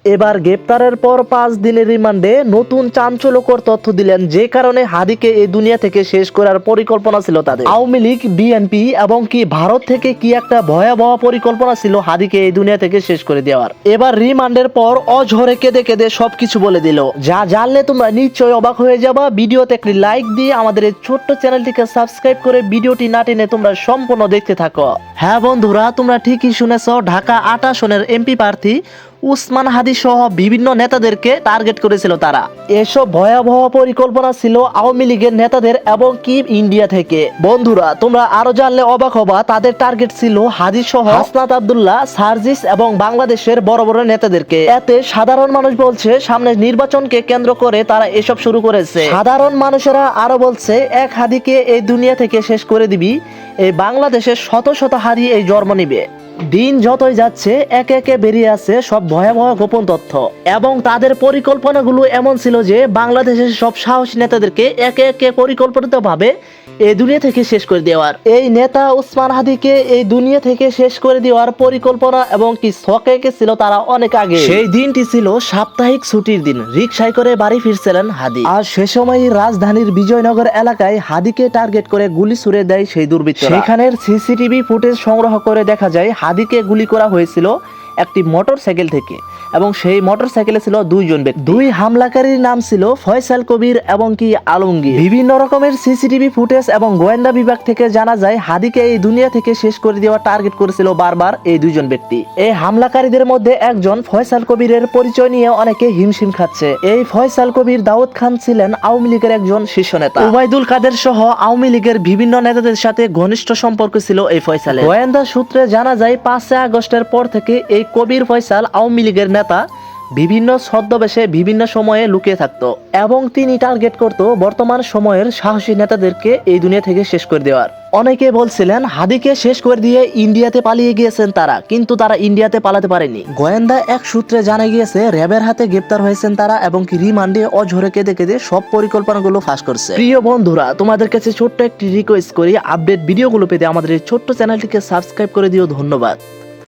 এবার গ্রেপ্তারের পর 5 দিনের রিমান্ডে নতুন চাঞ্চল্যকর তথ্য দিলেন, যে কারণে হাদিকে এই দুনিয়া থেকে শেষ করার পরিকল্পনা ছিল তাদের। আওয়ামী লীগ, বিএনপি এবং কি ভারত থেকে কি একটা ভয়াবহ পরিকল্পনা ছিল হাদিকে এই দুনিয়া থেকে শেষ করে দেওয়ার। এবার রিমান্ডের পর অঝরে কেঁদে কেঁদে সবকিছু বলে দিল, যা জানলে তোমরা নিশ্চয়ই অবাক হয়ে যাবা। ভিডিওতে একটি লাইক দিয়ে আমাদের এই ছোট্ট চ্যানেলটিকে সাবস্ক্রাইব করে ভিডিওটি না টেনে তোমরা সম্পূর্ণ দেখতে থাকো। হ্যাঁ বন্ধুরা, তোমরা ঠিকই শুনেছ, ঢাকা 8 আসনের এমপি প্রার্থী উসমান হাদি সহ বিভিন্ন নেতাদেরকে টার্গেট করেছিল তারা। এসব ভয়াবহ পরিকল্পনা ছিল আওয়ামী লীগের নেতাদের এবং কি ইন্ডিয়া থেকে। বন্ধুরা, তোমরা আরো জানলে অবাক হবা, তাদের টার্গেট ছিল হাদি সহ হাসনাত আব্দুল্লাহ, সার্জিস এবং বাংলাদেশের বড় বড় নেতাদেরকে। এতে সাধারণ মানুষ বলছে সামনে নির্বাচনকে কেন্দ্র করে তারা এসব শুরু করেছে। সাধারণ মানুষেরা আরো বলছে এক হাদিকে এই দুনিয়া থেকে শেষ করে দিবি, এই বাংলাদেশের শত শত হাদি এই জন্ম নিবে। দিন যতই যাচ্ছে একে একে বেরিয়ে আসছে সব ভয়াবহ গোপন তথ্য, এবং তাদের পরিকল্পনাগুলো এমন ছিল যে বাংলাদেশের সব সাহসী নেতাদেরকে একে একে পরিকল্পিতভাবে এই দুনিয়া থেকে শেষ করে দেওয়ার। এই নেতা উসমান হাদিকে এই দুনিয়া থেকে শেষ করে দেওয়ার পরিকল্পনা এবং কি ছকে ছিল তারা অনেক আগে। সেই দিনটি ছিল সাপ্তাহিক ছুটির দিন। রিকশায় করে বাড়ি ফিরছিলেন হাদি, আর সে সময় রাজধানীর বিজয়নগর এলাকায় হাদিকে টার্গেট করে গুলি ছুড়ে দেয় সেই দুর্বৃত্ত। সেখানের সিসিটিভি ফুটেজ সংগ্রহ করে দেখা যায় হাদিকে গুলি করা হয়েছিল একটি মোটরসাইকেল থেকে, এবং সেই মোটরসাইকেলে ছিল দুইজন ব্যক্তি। দুই হামলাকারীর নাম ছিল ফয়সাল কবির এবং কি আলমগীর। বিভিন্ন রকমের সিসিটিভি ফুটেজ এবং গোয়েন্দা বিভাগ থেকে জানা যায় হাদিকে এই দুনিয়া থেকে শেষ করে দেওয়া টার্গেট করেছিল বারবার এই দুইজন ব্যক্তি। এই হামলাকারীদের মধ্যে একজন ফয়সাল কবিরের পরিচয় নিয়ে অনেকে হিমশিম খাচ্ছে। এই ফয়সাল কবির দাউদ খান ছিলেন আওয়ামী লীগের একজন শীর্ষ নেতা। ওবায়দুল কাদের সহ আওয়ামী লীগের বিভিন্ন নেতাদের সাথে ঘনিষ্ঠ সম্পর্ক ছিল এই ফয়সালের। গোয়েন্দা সূত্রে জানা যায় 5 আগস্টের পর থেকে এই কবির ফয়সাল আওয়ামী লীগের নেতা বিভিন্ন ছদ্মবেশে বিভিন্ন সময়ে লুকিয়ে থাকতো, এবং তিনি টার্গেট করত বর্তমান সময়ের সাহসী নেতাদেরকে এই দুনিয়া থেকে শেষ করে দেওয়ার। অনেকে বলছিলেন হাদিকে শেষ করে দিয়ে ইন্ডিয়াতে পালিয়ে গিয়েছেন তারা, কিন্তু তারা ইন্ডিয়াতে পালাতে পারেনি। গোয়েন্দা এক সূত্রে জানা গিয়েছে র্যাবের হাতে গ্রেপ্তার হয়েছেন তারা, এবং কি রিমান্ডে অঝরে কেঁদে কেঁদে সব পরিকল্পনাগুলো ফাঁস করছে। প্রিয় বন্ধুরা, তোমাদের কাছে ছোট্ট একটি রিকোয়েস্ট করি, আপডেট ভিডিওগুলো পেতে আমাদের এই ছোট্ট চ্যানেলটিকে সাবস্ক্রাইব করে দিও। ধন্যবাদ।